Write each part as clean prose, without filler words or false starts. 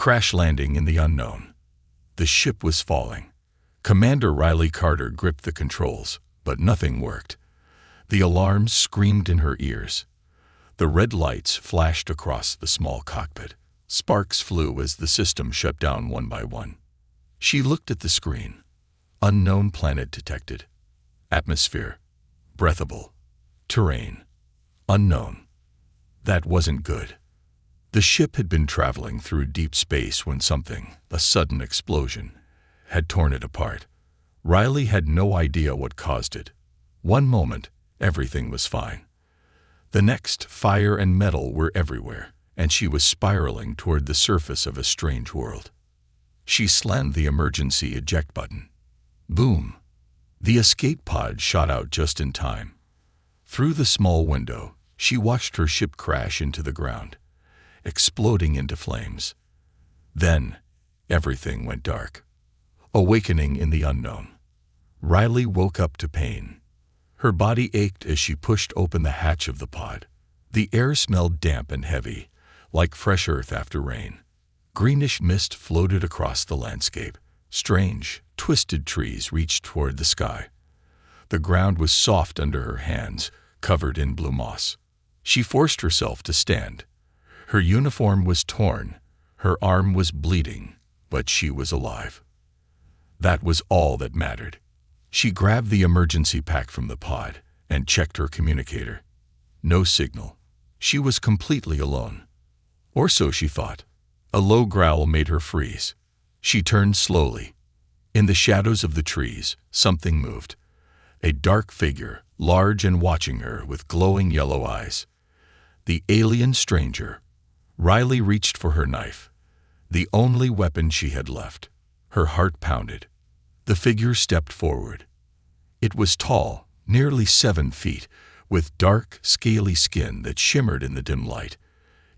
Crash landing in the unknown. The ship was falling. Commander Riley Carter gripped the controls, but nothing worked. The alarms screamed in her ears. The red lights flashed across the small cockpit. Sparks flew as the system shut down one by one. She looked at the screen. Unknown planet detected. Atmosphere. Breathable. Terrain. Unknown. That wasn't good. The ship had been traveling through deep space when something, a sudden explosion, had torn it apart. Riley had no idea what caused it. One moment, everything was fine. The next, fire and metal were everywhere, and she was spiraling toward the surface of a strange world. She slammed the emergency eject button. Boom! The escape pod shot out just in time. Through the small window, she watched her ship crash into the ground, exploding into flames. Then, everything went dark. Awakening in the unknown. Riley woke up to pain. Her body ached as she pushed open the hatch of the pod. The air smelled damp and heavy, like fresh earth after rain. Greenish mist floated across the landscape. Strange, twisted trees reached toward the sky. The ground was soft under her hands, covered in blue moss. She forced herself to stand. Her uniform was torn, her arm was bleeding, but she was alive. That was all that mattered. She grabbed the emergency pack from the pod and checked her communicator. No signal. She was completely alone. Or so she thought. A low growl made her freeze. She turned slowly. In the shadows of the trees, something moved. A dark figure, large and watching her with glowing yellow eyes. The alien stranger. Riley reached for her knife, the only weapon she had left. Her heart pounded. The figure stepped forward. It was tall, nearly 7 feet, with dark, scaly skin that shimmered in the dim light.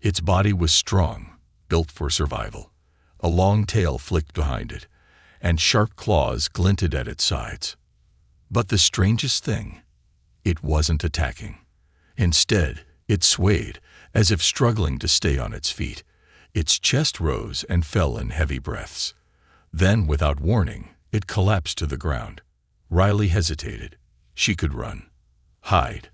Its body was strong, built for survival. A long tail flicked behind it, and sharp claws glinted at its sides. But the strangest thing, it wasn't attacking. Instead, it swayed, as if struggling to stay on its feet. Its chest rose and fell in heavy breaths. Then, without warning, it collapsed to the ground. Riley hesitated. She could run, hide,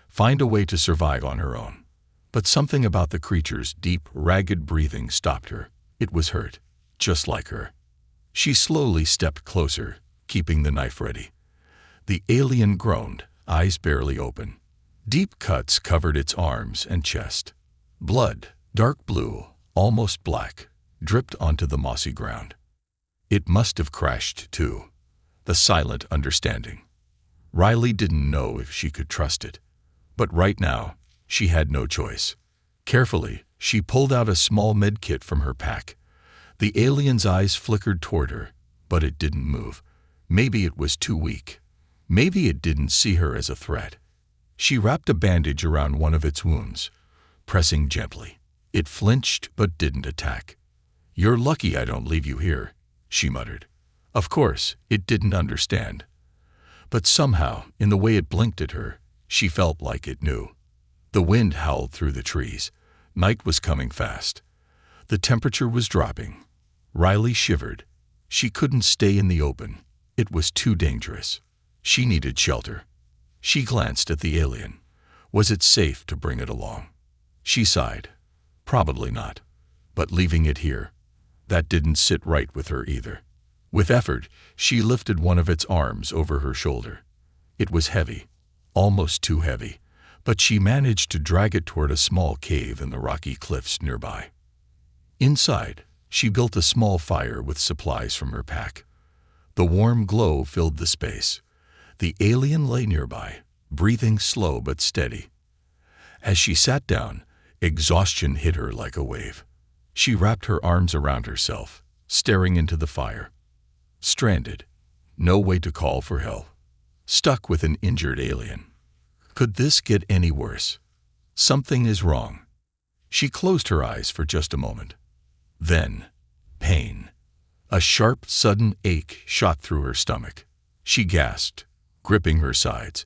find a way to survive on her own. But something about the creature's deep, ragged breathing stopped her. It was hurt, just like her. She slowly stepped closer, keeping the knife ready. The alien groaned, eyes barely open. Deep cuts covered its arms and chest. Blood, dark blue, almost black, dripped onto the mossy ground. It must have crashed too. The silent understanding. Riley didn't know if she could trust it. But right now, she had no choice. Carefully, she pulled out a small med kit from her pack. The alien's eyes flickered toward her, but it didn't move. Maybe it was too weak. Maybe it didn't see her as a threat. She wrapped a bandage around one of its wounds, pressing gently. It flinched but didn't attack. "You're lucky I don't leave you here," she muttered. Of course, it didn't understand. But somehow, in the way it blinked at her, she felt like it knew. The wind howled through the trees. Night was coming fast. The temperature was dropping. Riley shivered. She couldn't stay in the open. It was too dangerous. She needed shelter. She glanced at the alien. Was it safe to bring it along? She sighed. Probably not. But leaving it here, that didn't sit right with her either. With effort, she lifted one of its arms over her shoulder. It was heavy, almost too heavy, but she managed to drag it toward a small cave in the rocky cliffs nearby. Inside, she built a small fire with supplies from her pack. The warm glow filled the space. The alien lay nearby, breathing slow but steady. As she sat down, exhaustion hit her like a wave. She wrapped her arms around herself, staring into the fire. Stranded. No way to call for help. Stuck with an injured alien. Could this get any worse? Something is wrong. She closed her eyes for just a moment. Then, pain. A sharp, sudden ache shot through her stomach. She gasped, gripping her sides.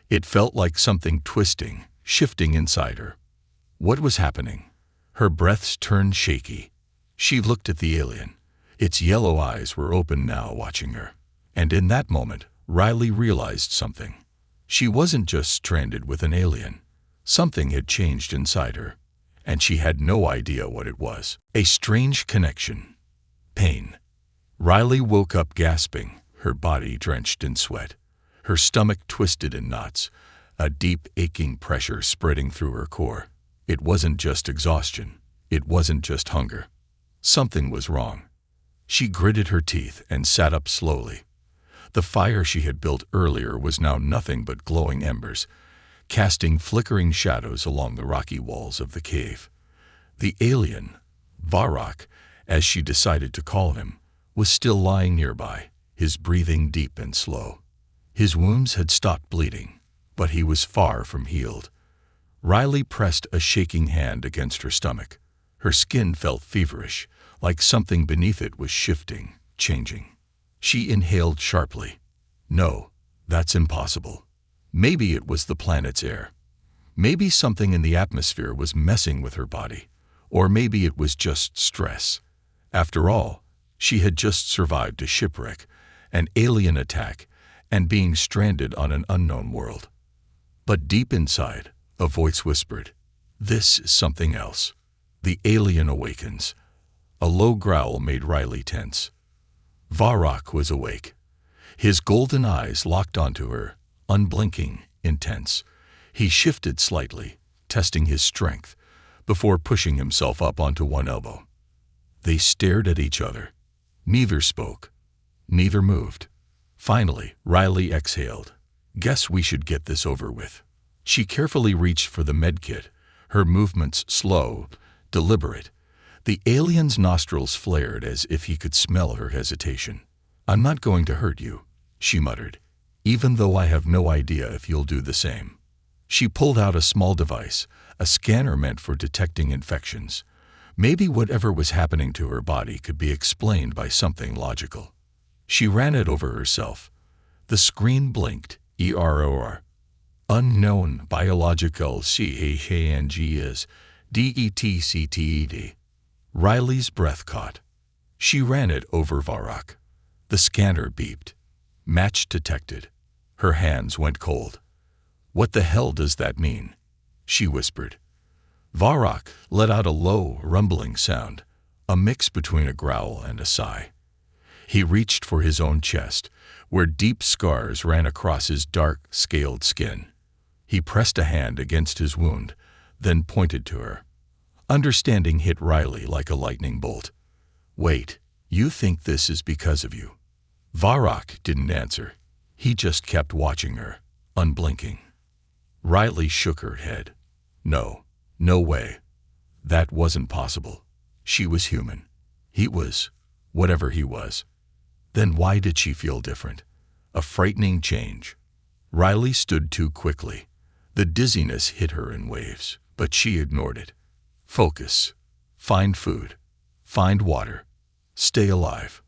It felt like something twisting, shifting inside her. What was happening? Her breaths turned shaky. She looked at the alien. Its yellow eyes were open now, watching her. And in that moment, Riley realized something. She wasn't just stranded with an alien. Something had changed inside her, and she had no idea what it was. A strange connection. Pain. Riley woke up gasping, her body drenched in sweat. Her stomach twisted in knots, a deep aching pressure spreading through her core. It wasn't just exhaustion. It wasn't just hunger. Something was wrong. She gritted her teeth and sat up slowly. The fire she had built earlier was now nothing but glowing embers, casting flickering shadows along the rocky walls of the cave. The alien, Varrock, as she decided to call him, was still lying nearby, his breathing deep and slow. His wounds had stopped bleeding, but he was far from healed. Riley pressed a shaking hand against her stomach. Her skin felt feverish, like something beneath it was shifting, changing. She inhaled sharply. No, that's impossible. Maybe it was the planet's air. Maybe something in the atmosphere was messing with her body. Or maybe it was just stress. After all, she had just survived a shipwreck, an alien attack, and being stranded on an unknown world. But deep inside, a voice whispered, "This is something else." The alien awakens. A low growl made Riley tense. Varrock was awake. His golden eyes locked onto her, unblinking, intense. He shifted slightly, testing his strength, before pushing himself up onto one elbow. They stared at each other. Neither spoke. Neither moved. Finally, Riley exhaled. "Guess we should get this over with." She carefully reached for the medkit, her movements slow, deliberate. The alien's nostrils flared as if he could smell her hesitation. "I'm not going to hurt you," she muttered, "even though I have no idea if you'll do the same." She pulled out a small device, a scanner meant for detecting infections. Maybe whatever was happening to her body could be explained by something logical. She ran it over herself. The screen blinked. "Error. Unknown biological changes. DETCTED." Riley's breath caught. She ran it over Varrock. The scanner beeped. Match detected. Her hands went cold. "What the hell does that mean?" she whispered. Varrock let out a low, rumbling sound, a mix between a growl and a sigh. He reached for his own chest, where deep scars ran across his dark, scaled skin. He pressed a hand against his wound, then pointed to her. Understanding hit Riley like a lightning bolt. "Wait, you think this is because of you?" Varrock didn't answer. He just kept watching her, unblinking. Riley shook her head. No way. That wasn't possible. She was human. He was, whatever he was. Then why did she feel different? A frightening change. Riley stood too quickly. The dizziness hit her in waves, but she ignored it. Focus. Find food. Find water. Stay alive.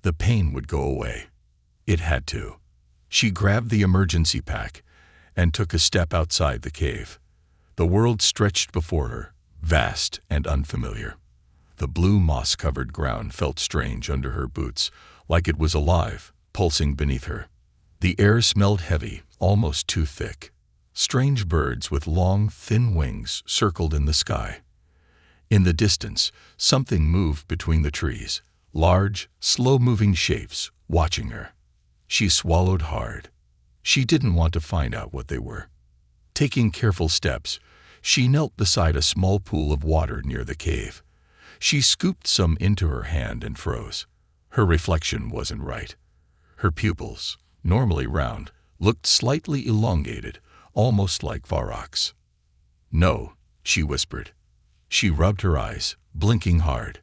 The pain would go away. It had to. She grabbed the emergency pack and took a step outside the cave. The world stretched before her, vast and unfamiliar. The blue moss-covered ground felt strange under her boots, like it was alive, pulsing beneath her. The air smelled heavy, almost too thick. Strange birds with long, thin wings circled in the sky. In the distance, something moved between the trees, large, slow-moving shapes, watching her. She swallowed hard. She didn't want to find out what they were. Taking careful steps, she knelt beside a small pool of water near the cave. She scooped some into her hand and froze. Her reflection wasn't right. Her pupils, normally round, looked slightly elongated, almost like Varrock's. "No," she whispered. She rubbed her eyes, blinking hard.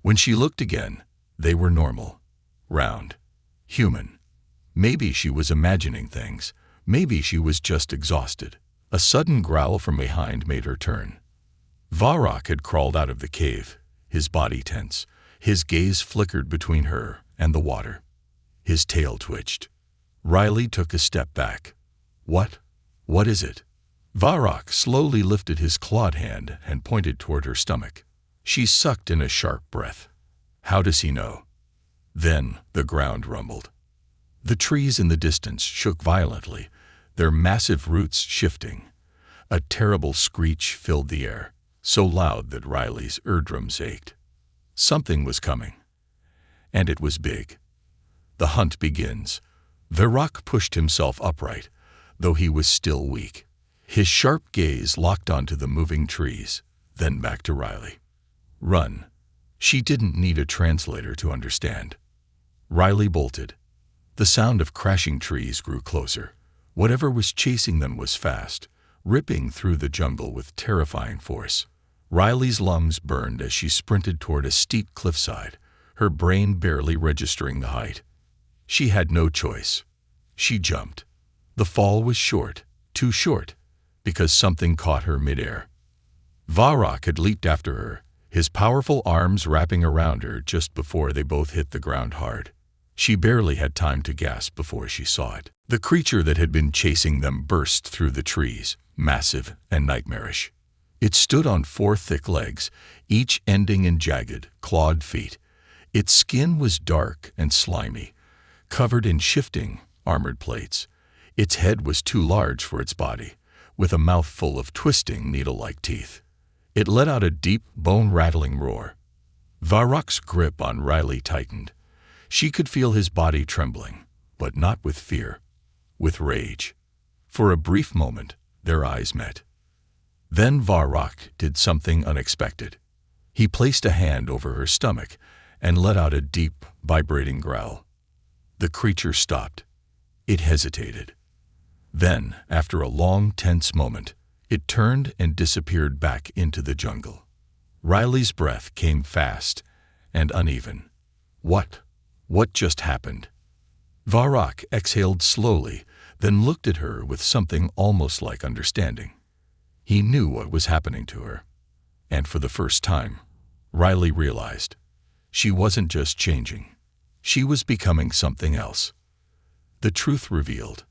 When she looked again, they were normal, round, human. Maybe she was imagining things. Maybe she was just exhausted. A sudden growl from behind made her turn. Varrock had crawled out of the cave, his body tense. His gaze flickered between her and the water. His tail twitched. Riley took a step back. "What? What is it?" Varrock slowly lifted his clawed hand and pointed toward her stomach. She sucked in a sharp breath. How does he know? Then the ground rumbled. The trees in the distance shook violently, their massive roots shifting. A terrible screech filled the air, so loud that Riley's eardrums ached. Something was coming. And it was big. The hunt begins. Varrock pushed himself upright, though he was still weak. His sharp gaze locked onto the moving trees, then back to Riley. Run. She didn't need a translator to understand. Riley bolted. The sound of crashing trees grew closer. Whatever was chasing them was fast, ripping through the jungle with terrifying force. Riley's lungs burned as she sprinted toward a steep cliffside, her brain barely registering the height. She had no choice. She jumped. The fall was short, too short, because something caught her midair. Varrock had leaped after her, his powerful arms wrapping around her just before they both hit the ground hard. She barely had time to gasp before she saw it. The creature that had been chasing them burst through the trees, massive and nightmarish. It stood on 4 thick legs, each ending in jagged, clawed feet. Its skin was dark and slimy, covered in shifting, armored plates. Its head was too large for its body, with a mouth full of twisting, needle-like teeth. It let out a deep, bone-rattling roar. Varrock's grip on Riley tightened. She could feel his body trembling, but not with fear, with rage. For a brief moment, their eyes met. Then Varrock did something unexpected. He placed a hand over her stomach and let out a deep, vibrating growl. The creature stopped. It hesitated. Then, after a long, tense moment, it turned and disappeared back into the jungle. Riley's breath came fast and uneven. What just happened? Varrock exhaled slowly, then looked at her with something almost like understanding. He knew what was happening to her. And for the first time, Riley realized she wasn't just changing. She was becoming something else. The truth revealed.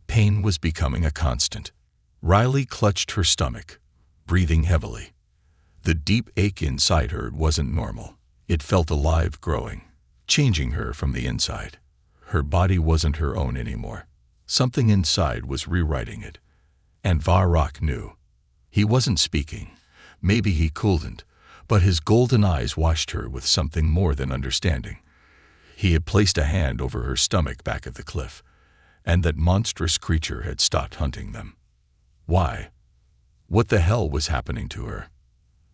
Pain was becoming a constant. Riley clutched her stomach, breathing heavily. The deep ache inside her wasn't normal. It felt alive, growing, changing her from the inside. Her body wasn't her own anymore. Something inside was rewriting it. And Varrock knew. He wasn't speaking. Maybe he couldn't, but his golden eyes watched her with something more than understanding. He had placed a hand over her stomach back at the cliff, and that monstrous creature had stopped hunting them. Why? What the hell was happening to her?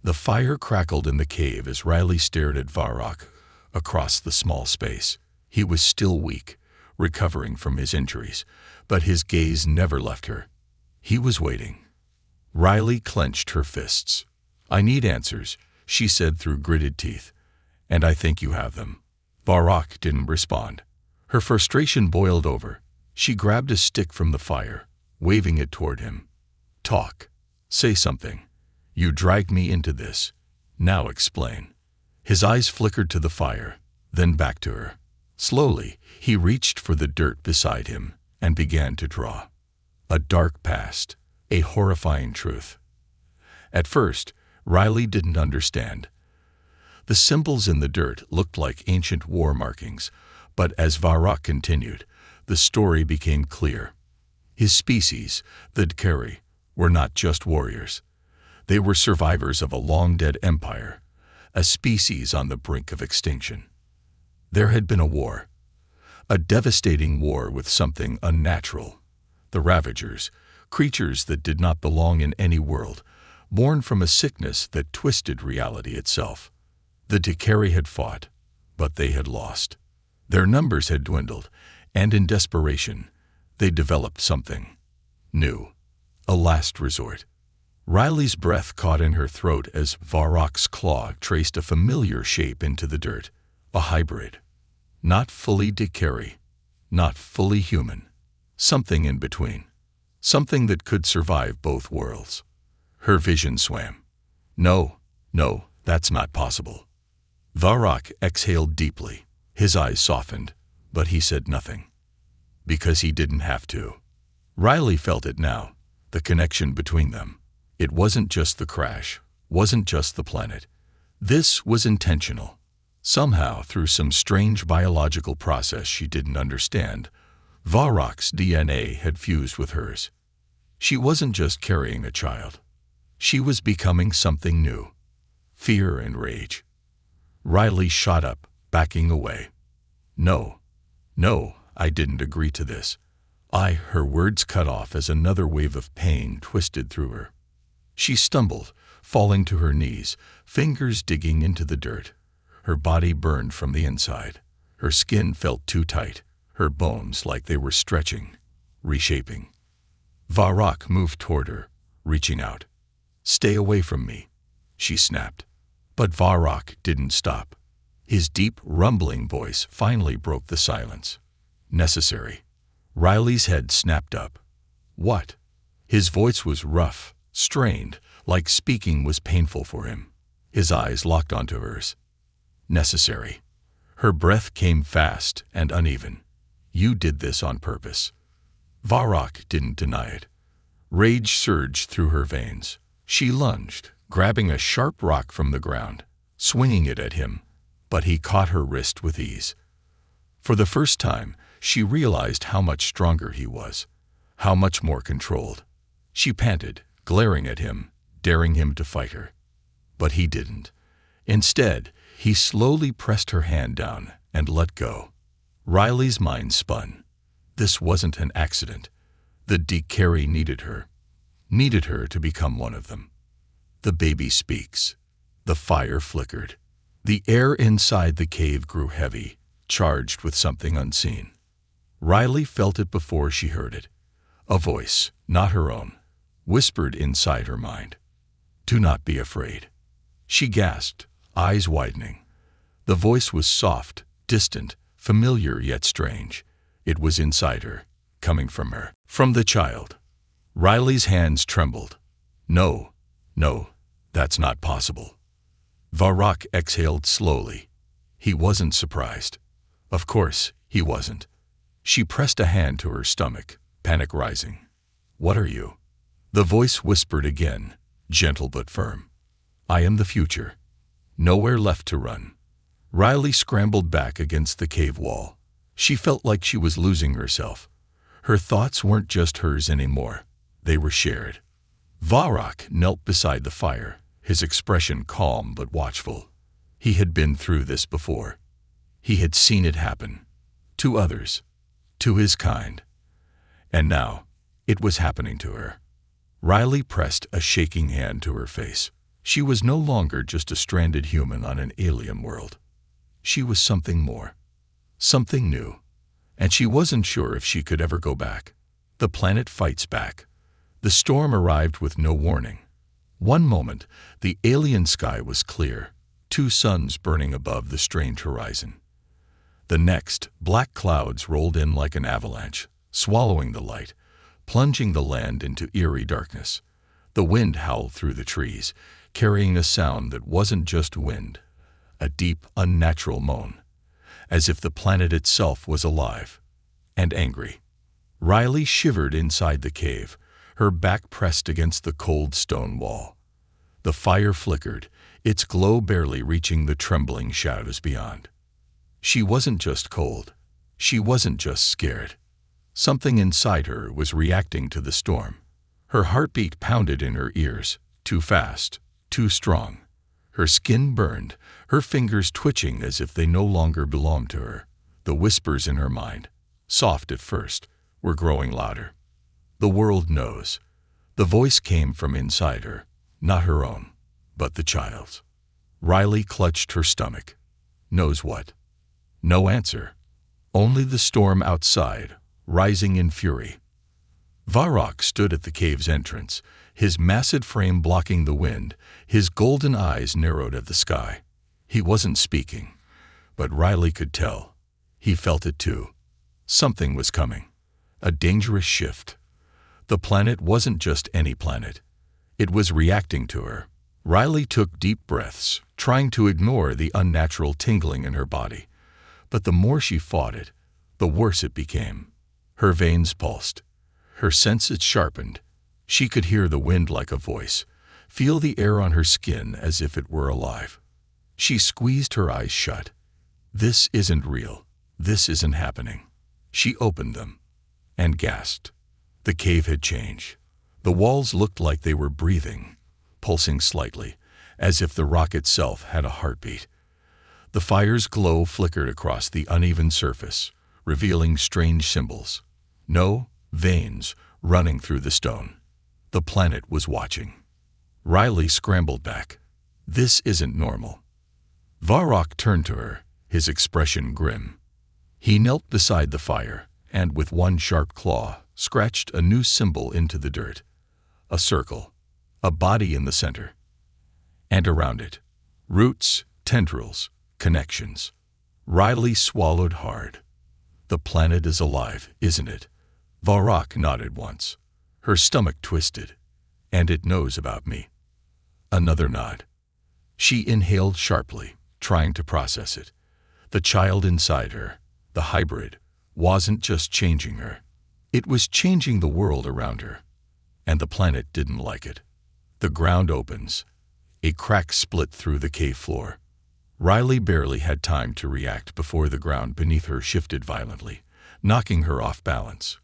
The fire crackled in the cave as Riley stared at Varrock across the small space. He was still weak, recovering from his injuries, but his gaze never left her. He was waiting. Riley clenched her fists. "I need answers," she said through gritted teeth, "and I think you have them." Varrock didn't respond. Her frustration boiled over. She grabbed a stick from the fire, waving it toward him. "Talk. Say something. You dragged me into this. Now explain." His eyes flickered to the fire, then back to her. Slowly, he reached for the dirt beside him and began to draw. A dark past, a horrifying truth. At first, Riley didn't understand. The symbols in the dirt looked like ancient war markings, but as Varrock continued, the story became clear. His species, the Dakari, were not just warriors. They were survivors of a long-dead empire, a species on the brink of extinction. There had been a war, a devastating war with something unnatural. The Ravagers, creatures that did not belong in any world, born from a sickness that twisted reality itself. The Dakari had fought, but they had lost. Their numbers had dwindled, and in desperation, they developed something new, a last resort. Riley's breath caught in her throat as Varrock's claw traced a familiar shape into the dirt, a hybrid. Not fully Dakari, not fully human, something in between, something that could survive both worlds. Her vision swam. No, that's not possible. Varrock exhaled deeply. His eyes softened, but he said nothing. Because he didn't have to. Riley felt it now, the connection between them. It wasn't just the crash, wasn't just the planet. This was intentional. Somehow, through some strange biological process she didn't understand, Varrock's DNA had fused with hers. She wasn't just carrying a child. She was becoming something new. Fear and rage. Riley shot up, backing away. No, I didn't agree to this. Her words cut off as another wave of pain twisted through her. She stumbled, falling to her knees, fingers digging into the dirt. Her body burned from the inside. Her skin felt too tight, her bones like they were stretching, reshaping. Varrock moved toward her, reaching out. "Stay away from me," she snapped. But Varrock didn't stop. His deep, rumbling voice finally broke the silence. "Necessary." Riley's head snapped up. "What?" His voice was rough, strained, like speaking was painful for him. His eyes locked onto hers. "Necessary." Her breath came fast and uneven. "You did this on purpose." Varrock didn't deny it. Rage surged through her veins. She lunged, grabbing a sharp rock from the ground, swinging it at him, but he caught her wrist with ease. For the first time, she realized how much stronger he was, how much more controlled. She panted, glaring at him, daring him to fight her. But he didn't. Instead, he slowly pressed her hand down and let go. Riley's mind spun. This wasn't an accident. The Decari needed her to become one of them. The baby speaks. The fire flickered. The air inside the cave grew heavy, charged with something unseen. Riley felt it before she heard it. A voice, not her own, whispered inside her mind. "Do not be afraid." She gasped, eyes widening. The voice was soft, distant, familiar yet strange. It was inside her, coming from her, from the child. Riley's hands trembled. No, that's not possible." Varrock exhaled slowly. He wasn't surprised. Of course, he wasn't. She pressed a hand to her stomach, panic rising. "What are you?" The voice whispered again, gentle but firm. "I am the future." Nowhere left to run. Riley scrambled back against the cave wall. She felt like she was losing herself. Her thoughts weren't just hers anymore. They were shared. Varrock knelt beside the fire, his expression calm but watchful. He had been through this before. He had seen it happen. To others. To his kind. And now, it was happening to her. Riley pressed a shaking hand to her face. She was no longer just a stranded human on an alien world. She was something more. Something new. And she wasn't sure if she could ever go back. The planet fights back. The storm arrived with no warning. One moment, the alien sky was clear, 2 suns burning above the strange horizon. The next, black clouds rolled in like an avalanche, swallowing the light, plunging the land into eerie darkness. The wind howled through the trees, carrying a sound that wasn't just wind, a deep, unnatural moan, as if the planet itself was alive and angry. Riley shivered inside the cave, her back pressed against the cold stone wall. The fire flickered, its glow barely reaching the trembling shadows beyond. She wasn't just cold. She wasn't just scared. Something inside her was reacting to the storm. Her heartbeat pounded in her ears, too fast, too strong. Her skin burned, her fingers twitching as if they no longer belonged to her. The whispers in her mind, soft at first, were growing louder. "The world knows." The voice came from inside her, not her own, but the child's. Riley clutched her stomach. Knows what? No answer. Only the storm outside, rising in fury. Varrock stood at the cave's entrance, his massive frame blocking the wind, his golden eyes narrowed at the sky. He wasn't speaking, but Riley could tell. He felt it too. Something was coming. A dangerous shift. The planet wasn't just any planet. It was reacting to her. Riley took deep breaths, trying to ignore the unnatural tingling in her body. But the more she fought it, the worse it became. Her veins pulsed. Her senses sharpened. She could hear the wind like a voice, feel the air on her skin as if it were alive. She squeezed her eyes shut. This isn't real. This isn't happening. She opened them and gasped. The cave had changed. The walls looked like they were breathing, pulsing slightly, as if the rock itself had a heartbeat. The fire's glow flickered across the uneven surface, revealing strange symbols. No veins running through the stone. The planet was watching. Riley scrambled back. This isn't normal. Varrock turned to her, his expression grim. He knelt beside the fire and, with one sharp claw, scratched a new symbol into the dirt. A circle, a body in the center. And around it, roots, tendrils, connections. Riley swallowed hard. The planet is alive, isn't it? Varrock nodded once. Her stomach twisted. And it knows about me. Another nod. She inhaled sharply, trying to process it. The child inside her, the hybrid, wasn't just changing her. It was changing the world around her. And the planet didn't like it. The ground opens. A crack split through the cave floor. Riley barely had time to react before the ground beneath her shifted violently, knocking her off balance.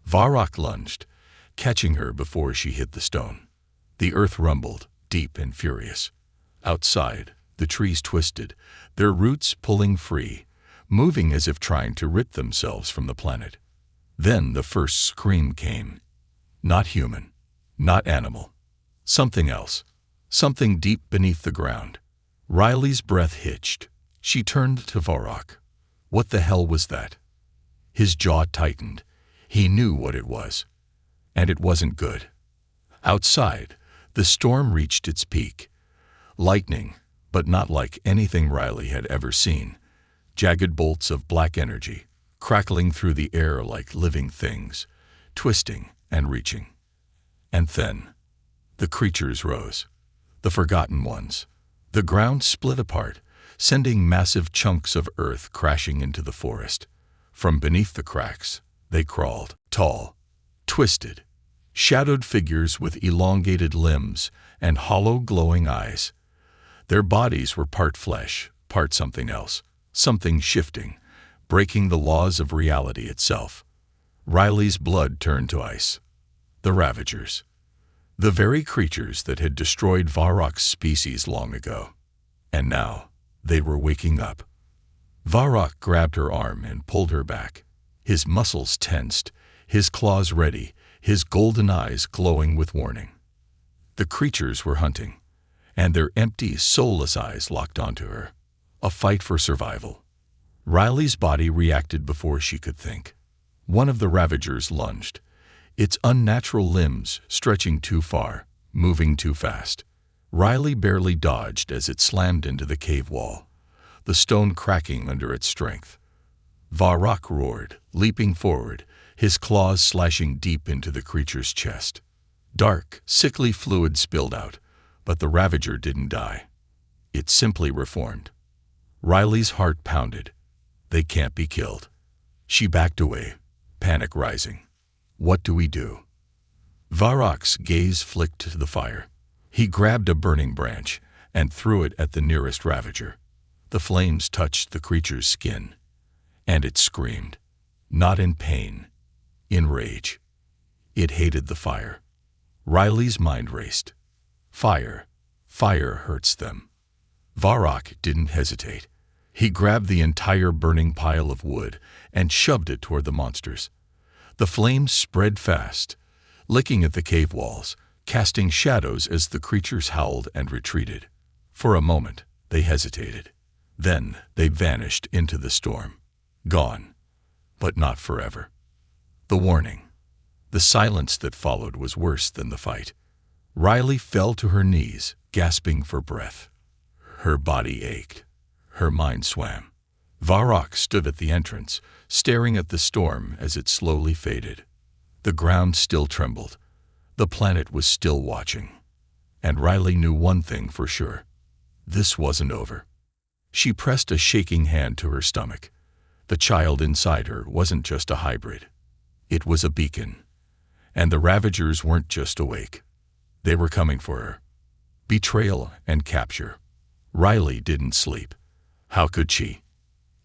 Varrock lunged, catching her before she hit the stone. The earth rumbled, deep and furious. Outside, the trees twisted, their roots pulling free, moving as if trying to rid themselves from the planet. Then the first scream came. Not human, not animal. Something else. Something deep beneath the ground. Riley's breath hitched. She turned to Varrock. What the hell was that? His jaw tightened. He knew what it was. And it wasn't good. Outside, the storm reached its peak. Lightning, but not like anything Riley had ever seen. Jagged bolts of black energy, crackling through the air like living things, twisting and reaching. And then, the creatures rose. The forgotten ones. The ground split apart, sending massive chunks of earth crashing into the forest. From beneath the cracks, they crawled, tall, twisted, shadowed figures with elongated limbs and hollow glowing eyes. Their bodies were part flesh, part something else, something shifting, breaking the laws of reality itself. Riley's blood turned to ice. The Ravagers. The very creatures that had destroyed Varrock's species long ago. And now, they were waking up. Varrock grabbed her arm and pulled her back. His muscles tensed, his claws ready, his golden eyes glowing with warning. The creatures were hunting, and their empty, soulless eyes locked onto her. A fight for survival. Riley's body reacted before she could think. One of the Ravagers lunged, its unnatural limbs stretching too far, moving too fast. Riley barely dodged as it slammed into the cave wall, the stone cracking under its strength. Varrock roared, leaping forward, his claws slashing deep into the creature's chest. Dark, sickly fluid spilled out, but the Ravager didn't die. It simply reformed. Riley's heart pounded. They can't be killed. She backed away, panic rising. What do we do? Varrock's gaze flicked to the fire. He grabbed a burning branch and threw it at the nearest Ravager. The flames touched the creature's skin, and it screamed, not in pain, in rage. It hated the fire. Riley's mind raced. Fire hurts them. Varrock didn't hesitate. He grabbed the entire burning pile of wood and shoved it toward the monsters. The flames spread fast, licking at the cave walls, casting shadows as the creatures howled and retreated. For a moment, they hesitated. Then they vanished into the storm. Gone, but not forever. The warning. The silence that followed was worse than the fight. Riley fell to her knees, gasping for breath. Her body ached. Her mind swam. Varrock stood at the entrance, staring at the storm as it slowly faded. The ground still trembled. The planet was still watching. And Riley knew one thing for sure. This wasn't over. She pressed a shaking hand to her stomach. The child inside her wasn't just a hybrid. It was a beacon. And the Ravagers weren't just awake. They were coming for her. Betrayal and capture. Riley didn't sleep. How could she?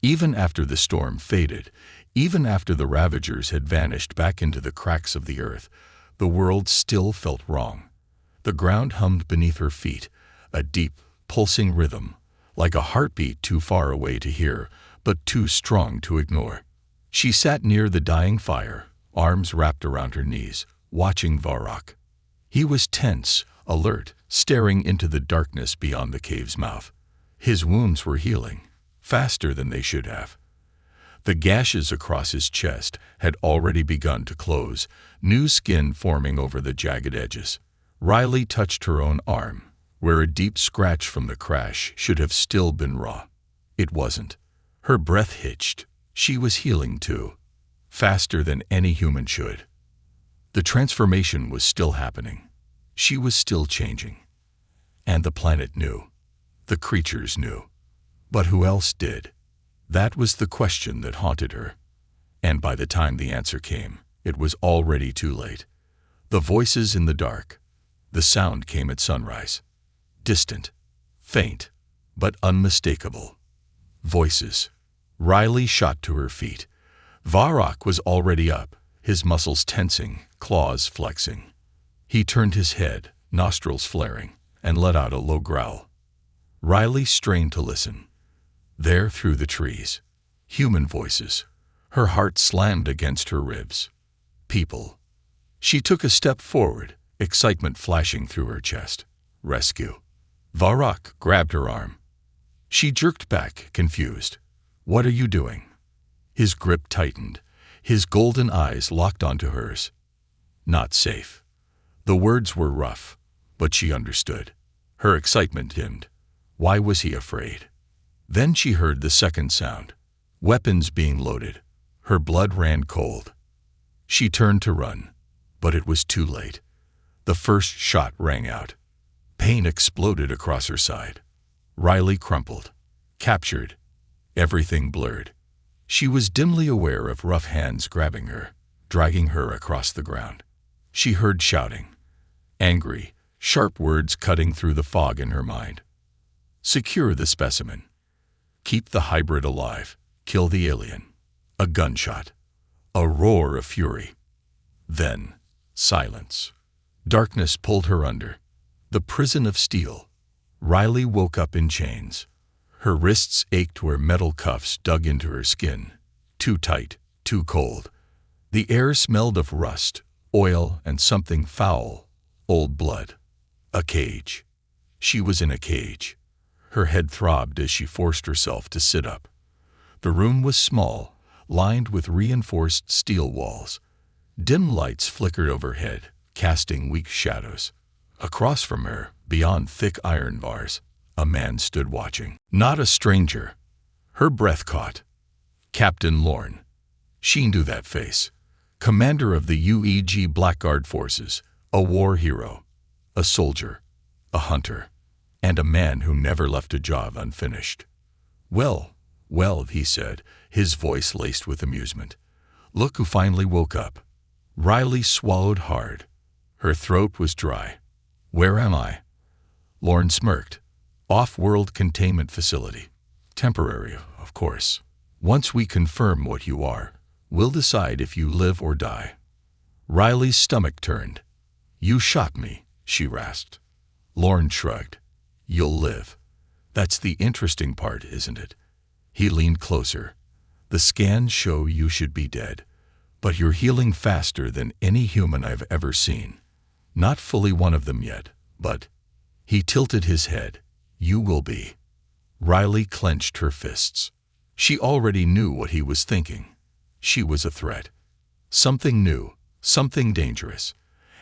Even after the storm faded, even after the ravagers had vanished back into the cracks of the earth, the world still felt wrong. The ground hummed beneath her feet, a deep, pulsing rhythm, like a heartbeat too far away to hear, but too strong to ignore. She sat near the dying fire, arms wrapped around her knees, watching Varrock. He was tense, alert, staring into the darkness beyond the cave's mouth. His wounds were healing, faster than they should have. The gashes across his chest had already begun to close, new skin forming over the jagged edges. Riley touched her own arm, where a deep scratch from the crash should have still been raw. It wasn't. Her breath hitched. She was healing too, faster than any human should. The transformation was still happening. She was still changing. And the planet knew. The creatures knew. But who else did? That was the question that haunted her. And by the time the answer came, it was already too late. The voices in the dark. The sound came at sunrise. Distant, faint, but unmistakable. Voices. Riley shot to her feet. Varrock was already up, his muscles tensing, claws flexing. He turned his head, nostrils flaring, and let out a low growl. Riley strained to listen. There through the trees. Human voices. Her heart slammed against her ribs. People. She took a step forward, excitement flashing through her chest. Rescue. Varrock grabbed her arm. She jerked back, confused. What are you doing? His grip tightened. His golden eyes locked onto hers. Not safe. The words were rough, but she understood. Her excitement dimmed. Why was he afraid? Then she heard the second sound. Weapons being loaded. Her blood ran cold. She turned to run, but it was too late. The first shot rang out. Pain exploded across her side. Riley crumpled. Captured. Everything blurred. She was dimly aware of rough hands grabbing her, dragging her across the ground. She heard shouting. Angry, sharp words cutting through the fog in her mind. Secure the specimen. Keep the hybrid alive. Kill the alien. A gunshot. A roar of fury. Then, silence. Darkness pulled her under. The prison of steel. Riley woke up in chains. Her wrists ached where metal cuffs dug into her skin. Too tight, too cold. The air smelled of rust, oil, and something foul. Old blood. A cage. She was in a cage. Her head throbbed as she forced herself to sit up. The room was small, lined with reinforced steel walls. Dim lights flickered overhead, casting weak shadows. Across from her, beyond thick iron bars, a man stood watching. Not a stranger. Her breath caught. Captain Lorne. She knew that face. Commander of the UEG Blackguard Forces, a war hero, a soldier, a hunter, and a man who never left a job unfinished. Well, he said, his voice laced with amusement. Look who finally woke up. Riley swallowed hard. Her throat was dry. Where am I? Lorne smirked. Off-world containment facility. Temporary, of course. Once we confirm what you are, we'll decide if you live or die. Riley's stomach turned. You shot me, she rasped. Lorne shrugged. You'll live. That's the interesting part, isn't it? He leaned closer. The scans show you should be dead, but you're healing faster than any human I've ever seen. Not fully one of them yet, but... He tilted his head. You will be. Riley clenched her fists. She already knew what he was thinking. She was a threat. Something new, something dangerous.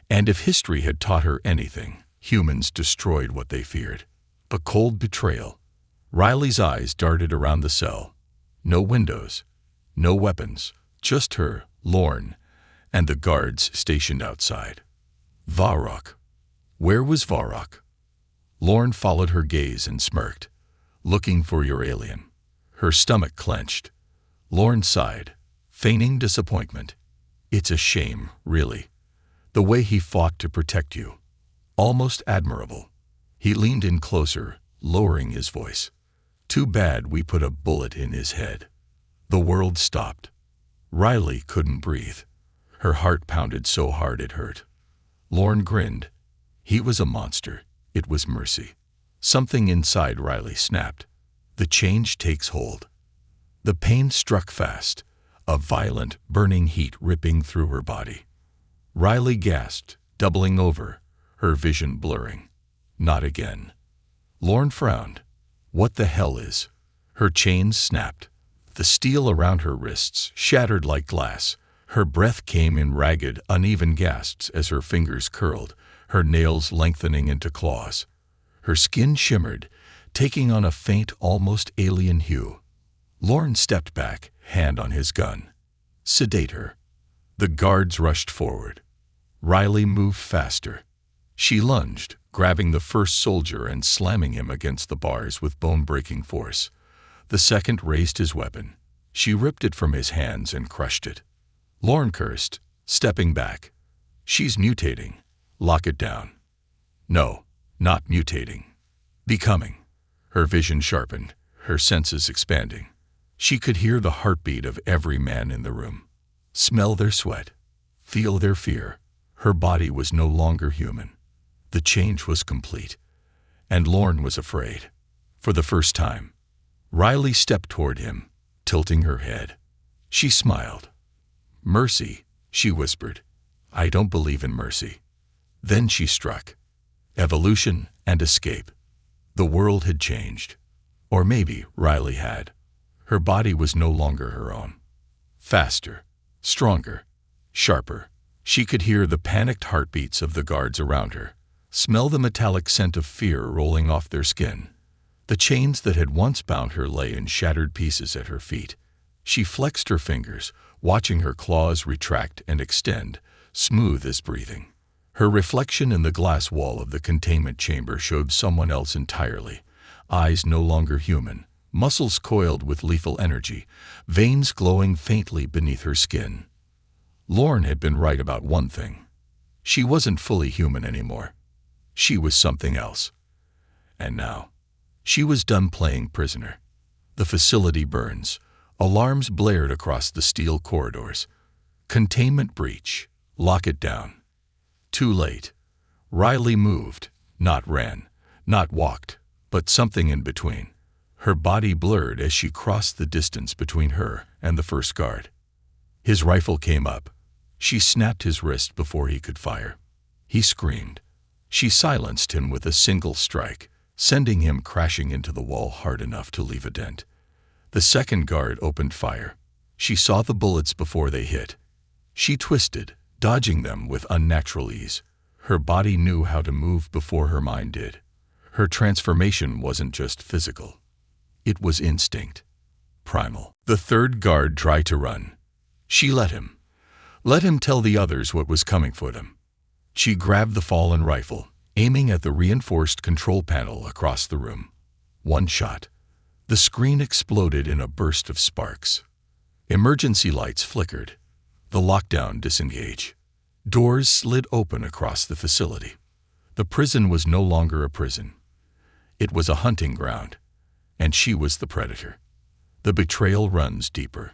And if history had taught her anything, humans destroyed what they feared. A cold betrayal. Riley's eyes darted around the cell. No windows, no weapons, just her, Lorne, and the guards stationed outside. Varrock. Where was Varrock? Lorne followed her gaze and smirked. Looking for your alien. Her stomach clenched. Lorne sighed, feigning disappointment. It's a shame, really. The way he fought to protect you. Almost admirable. He leaned in closer, lowering his voice. "Too bad we put a bullet in his head." The world stopped. Riley couldn't breathe. Her heart pounded so hard it hurt. Lorne grinned. He was a monster. It was mercy. Something inside Riley snapped. The change takes hold. The pain struck fast, a violent, burning heat ripping through her body. Riley gasped, doubling over, her vision blurring. Not again. Lorne frowned. What the hell is? Her chains snapped. The steel around her wrists shattered like glass. Her breath came in ragged, uneven gasps as her fingers curled, her nails lengthening into claws. Her skin shimmered, taking on a faint, almost alien hue. Lorne stepped back, hand on his gun. "Sedate her." The guards rushed forward. Riley moved faster. She lunged, grabbing the first soldier and slamming him against the bars with bone-breaking force. The second raised his weapon. She ripped it from his hands and crushed it. Lorne cursed, stepping back. "She's mutating. Lock it down." "No, not mutating. Becoming." Her vision sharpened, her senses expanding. She could hear the heartbeat of every man in the room. Smell their sweat. Feel their fear. Her body was no longer human. The change was complete. And Lorne was afraid. For the first time, Riley stepped toward him, tilting her head. She smiled. "Mercy," she whispered. "I don't believe in mercy." Then she struck. Evolution and escape. The world had changed. Or maybe Riley had. Her body was no longer her own. Faster, stronger, sharper. She could hear the panicked heartbeats of the guards around her, smell the metallic scent of fear rolling off their skin. The chains that had once bound her lay in shattered pieces at her feet. She flexed her fingers, watching her claws retract and extend, smooth as breathing. Her reflection in the glass wall of the containment chamber showed someone else entirely. Eyes no longer human, muscles coiled with lethal energy, veins glowing faintly beneath her skin. Lorne had been right about one thing. She wasn't fully human anymore. She was something else. And now, she was done playing prisoner. The facility burns. Alarms blared across the steel corridors. Containment breach. Lock it down. Too late. Riley moved, not ran, not walked, but something in between. Her body blurred as she crossed the distance between her and the first guard. His rifle came up. She snapped his wrist before he could fire. He screamed. She silenced him with a single strike, sending him crashing into the wall hard enough to leave a dent. The second guard opened fire. She saw the bullets before they hit. She twisted, dodging them with unnatural ease. Her body knew how to move before her mind did. Her transformation wasn't just physical. It was instinct. Primal. The third guard tried to run. She let him. Let him tell the others what was coming for them. She grabbed the fallen rifle, aiming at the reinforced control panel across the room. One shot. The screen exploded in a burst of sparks. Emergency lights flickered. The lockdown disengaged. Doors slid open across the facility. The prison was no longer a prison. It was a hunting ground, and she was the predator. The betrayal runs deeper.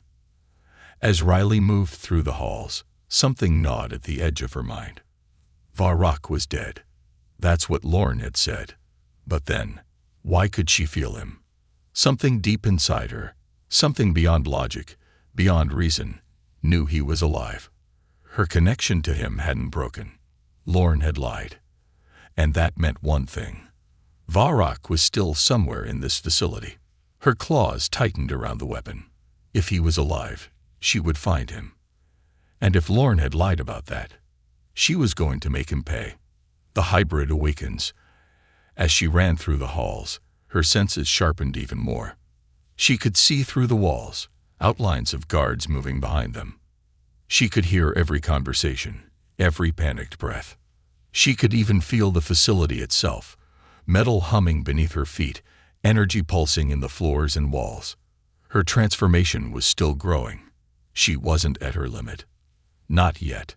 As Riley moved through the halls, something gnawed at the edge of her mind. Varrock was dead. That's what Lorne had said. But then, why could she feel him? Something deep inside her, something beyond logic, beyond reason, knew he was alive. Her connection to him hadn't broken. Lorne had lied. And that meant one thing. Varrock was still somewhere in this facility. Her claws tightened around the weapon. If he was alive, she would find him. And if Lorne had lied about that, she was going to make him pay. The hybrid awakens. As she ran through the halls, her senses sharpened even more. She could see through the walls, outlines of guards moving behind them. She could hear every conversation, every panicked breath. She could even feel the facility itself, metal humming beneath her feet, energy pulsing in the floors and walls. Her transformation was still growing. She wasn't at her limit. Not yet.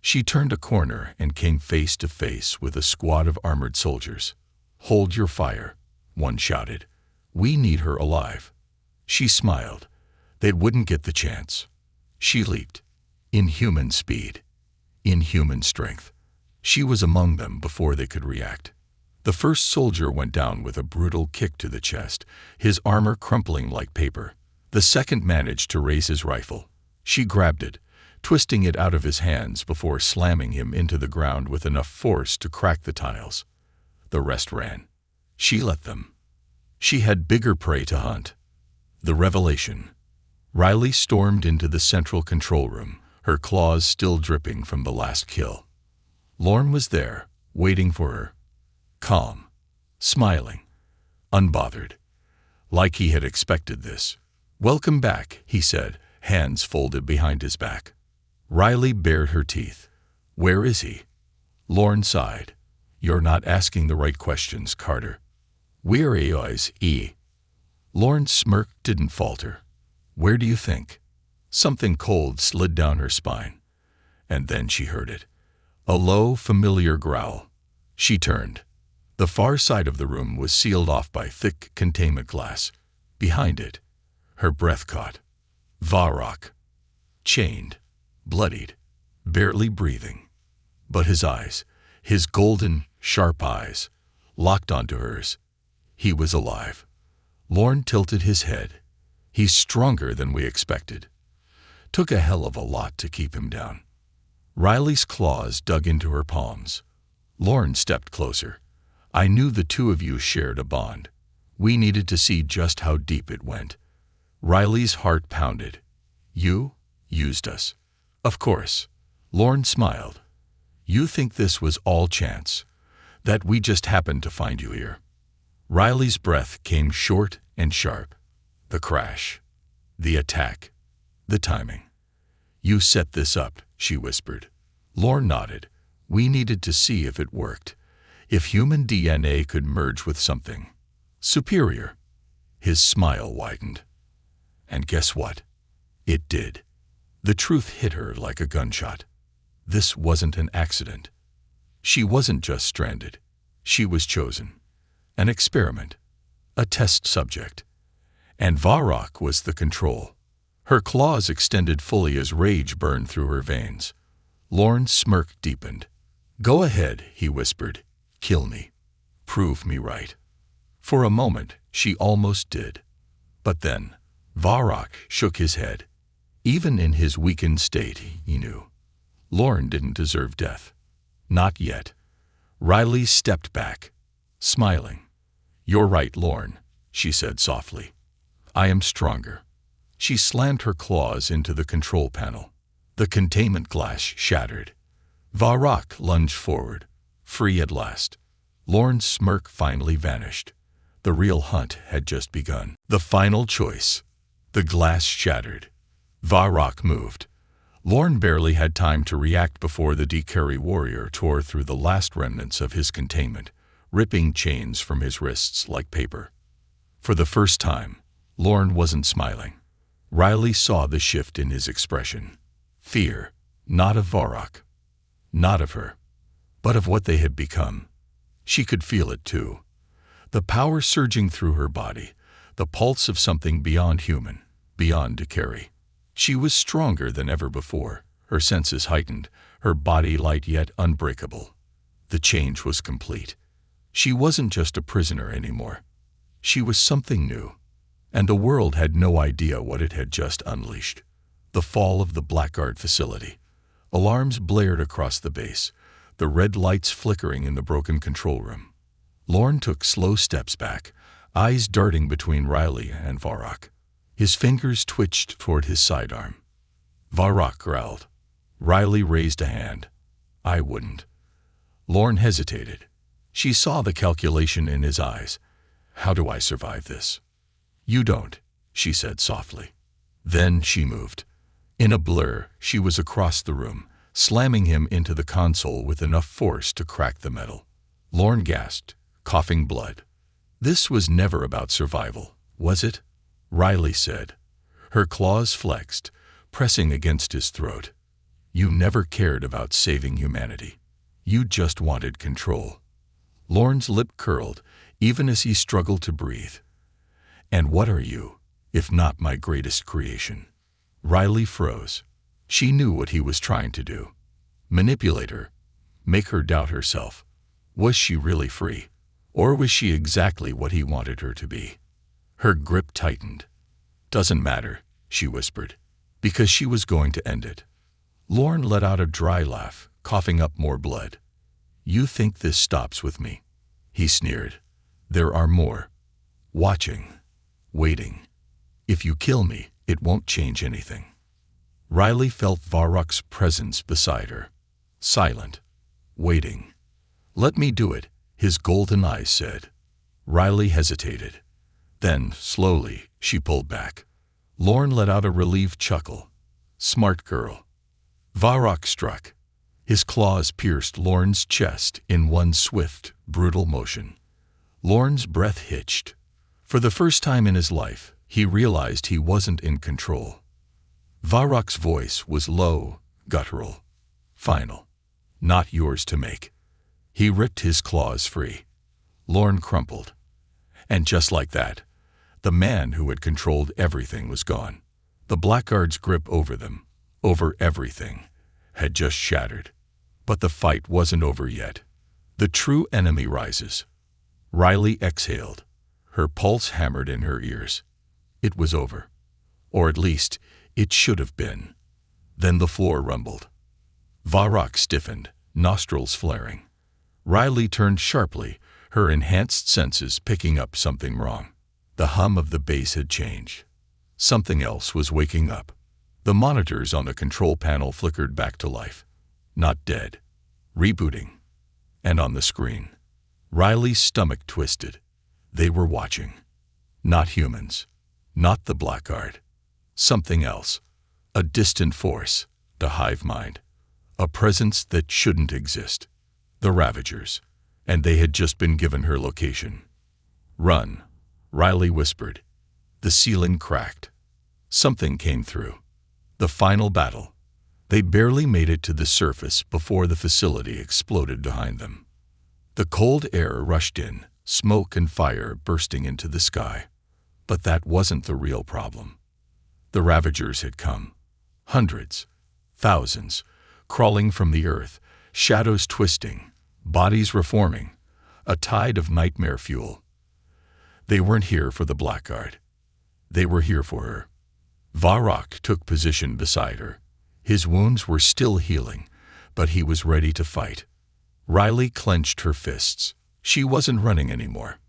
She turned a corner and came face to face with a squad of armored soldiers. "Hold your fire," one shouted. "We need her alive." She smiled. They wouldn't get the chance. She leaped. Inhuman speed. Inhuman strength. She was among them before they could react. The first soldier went down with a brutal kick to the chest, his armor crumpling like paper. The second managed to raise his rifle. She grabbed it, twisting it out of his hands before slamming him into the ground with enough force to crack the tiles. The rest ran. She let them. She had bigger prey to hunt. The revelation. Riley stormed into the central control room, her claws still dripping from the last kill. Lorne was there, waiting for her. Calm. Smiling. Unbothered. Like he had expected this. "Welcome back," he said, hands folded behind his back. Riley bared her teeth. "Where is he?" Lorne sighed. "You're not asking the right questions, Carter." "Where is he?" Lorne's smirk didn't falter. "Where do you think?" Something cold slid down her spine. And then she heard it. A low, familiar growl. She turned. The far side of the room was sealed off by thick containment glass. Behind it, her breath caught. Varrock. Chained. Bloodied. Barely breathing. But his eyes, his golden, sharp eyes, locked onto hers. He was alive. Lorne tilted his head. "He's stronger than we expected." Took a hell of a lot to keep him down. Riley's claws dug into her palms. Lorne stepped closer. "I knew the two of you shared a bond. We needed to see just how deep it went." Riley's heart pounded. "You used us." "Of course." Lorne smiled. "You think this was all chance? That we just happened to find you here?" Riley's breath came short and sharp. The crash. The attack. The timing. "You set this up," she whispered. Lorne nodded. "We needed to see if it worked. If human DNA could merge with something superior." His smile widened. And guess what? It did. The truth hit her like a gunshot. This wasn't an accident. She wasn't just stranded. She was chosen. An experiment. A test subject. And Varrock was the control. Her claws extended fully as rage burned through her veins. Lorne's smirk deepened. "Go ahead," he whispered. "Kill me. Prove me right." For a moment, she almost did. But then, Varrock shook his head. Even in his weakened state, he knew. Lorne didn't deserve death. Not yet. Riley stepped back, smiling. "You're right, Lorne," she said softly. "I am stronger." She slammed her claws into the control panel. The containment glass shattered. Varrock lunged forward, free at last. Lorne's smirk finally vanished. The real hunt had just begun. The final choice. The glass shattered. Varrock moved. Lorne barely had time to react before the Decari warrior tore through the last remnants of his containment, ripping chains from his wrists like paper. For the first time, Lorne wasn't smiling. Riley saw the shift in his expression. Fear, not of Varrock, not of her, but of what they had become. She could feel it too. The power surging through her body, the pulse of something beyond human, beyond Decari. She was stronger than ever before, her senses heightened, her body light yet unbreakable. The change was complete. She wasn't just a prisoner anymore. She was something new, and the world had no idea what it had just unleashed. The fall of the Blackguard facility. Alarms blared across the base, the red lights flickering in the broken control room. Lorne took slow steps back, eyes darting between Riley and Varrock. His fingers twitched toward his sidearm. Varrock growled. Riley raised a hand. "I wouldn't." Lorne hesitated. She saw the calculation in his eyes. "How do I survive this?" "You don't," she said softly. Then she moved. In a blur, she was across the room, slamming him into the console with enough force to crack the metal. Lorne gasped, coughing blood. This was never about survival, was it? Riley said. Her claws flexed, pressing against his throat. "You never cared about saving humanity. You just wanted control." Lorne's lip curled, even as he struggled to breathe. "And what are you, if not my greatest creation?" Riley froze. She knew what he was trying to do. Manipulate her, make her doubt herself. Was she really free? Or was she exactly what he wanted her to be? Her grip tightened. "Doesn't matter," she whispered, because she was going to end it. Lorne let out a dry laugh, coughing up more blood. "You think this stops with me?" he sneered. "There are more. Watching. Waiting. If you kill me, it won't change anything." Riley felt Varrock's presence beside her. Silent. Waiting. "Let me do it," his golden eyes said. Riley hesitated. Then, slowly, she pulled back. Lorne let out a relieved chuckle. "Smart girl." Varrock struck. His claws pierced Lorne's chest in one swift, brutal motion. Lorne's breath hitched. For the first time in his life, he realized he wasn't in control. Varrock's voice was low, guttural, final. "Not yours to make." He ripped his claws free. Lorne crumpled. And just like that, the man who had controlled everything was gone. The Blackguard's grip over them, over everything, had just shattered. But the fight wasn't over yet. The true enemy rises. Riley exhaled. Her pulse hammered in her ears. It was over. Or at least, it should have been. Then the floor rumbled. Varrock stiffened, nostrils flaring. Riley turned sharply, her enhanced senses picking up something wrong. The hum of the bass had changed. Something else was waking up. The monitors on the control panel flickered back to life. Not dead. Rebooting. And on the screen, Riley's stomach twisted. They were watching. Not humans. Not the Blackguard. Something else. A distant force. The hive mind. A presence that shouldn't exist. The Ravagers. And they had just been given her location. "Run," Riley whispered. The ceiling cracked. Something came through. The final battle. They barely made it to the surface before the facility exploded behind them. The cold air rushed in, smoke and fire bursting into the sky. But that wasn't the real problem. The Ravagers had come. Hundreds, thousands, crawling from the earth, shadows twisting, bodies reforming, a tide of nightmare fuel. They weren't here for the Blackguard. They were here for her. Varrock took position beside her. His wounds were still healing, but he was ready to fight. Riley clenched her fists. She wasn't running anymore.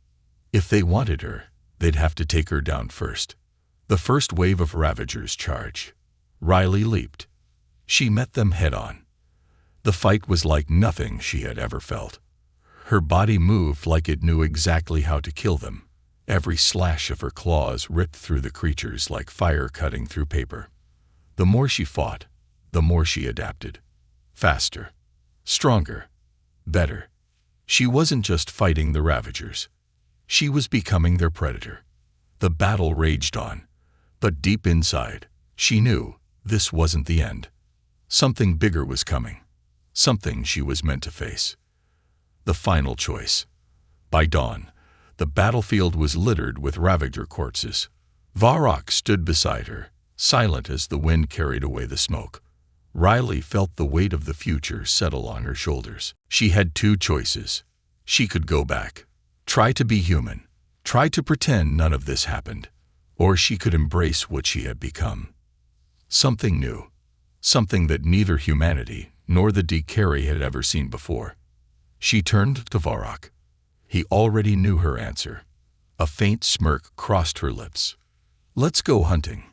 If they wanted her, they'd have to take her down first. The first wave of Ravagers charged. Riley leaped. She met them head-on. The fight was like nothing she had ever felt. Her body moved like it knew exactly how to kill them. Every slash of her claws ripped through the creatures like fire cutting through paper. The more she fought, the more she adapted. Faster. Stronger. Better. She wasn't just fighting the Ravagers. She was becoming their predator. The battle raged on. But deep inside, she knew this wasn't the end. Something bigger was coming. Something she was meant to face. The final choice. By dawn, the battlefield was littered with Ravager corpses. Varrock stood beside her, silent as the wind carried away the smoke. Riley felt the weight of the future settle on her shoulders. She had two choices. She could go back, try to be human, try to pretend none of this happened, or she could embrace what she had become. Something new, something that neither humanity nor the Decari had ever seen before. She turned to Varrock. He already knew her answer. A faint smirk crossed her lips. "Let's go hunting."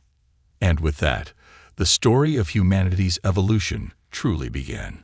And with that, the story of humanity's evolution truly began.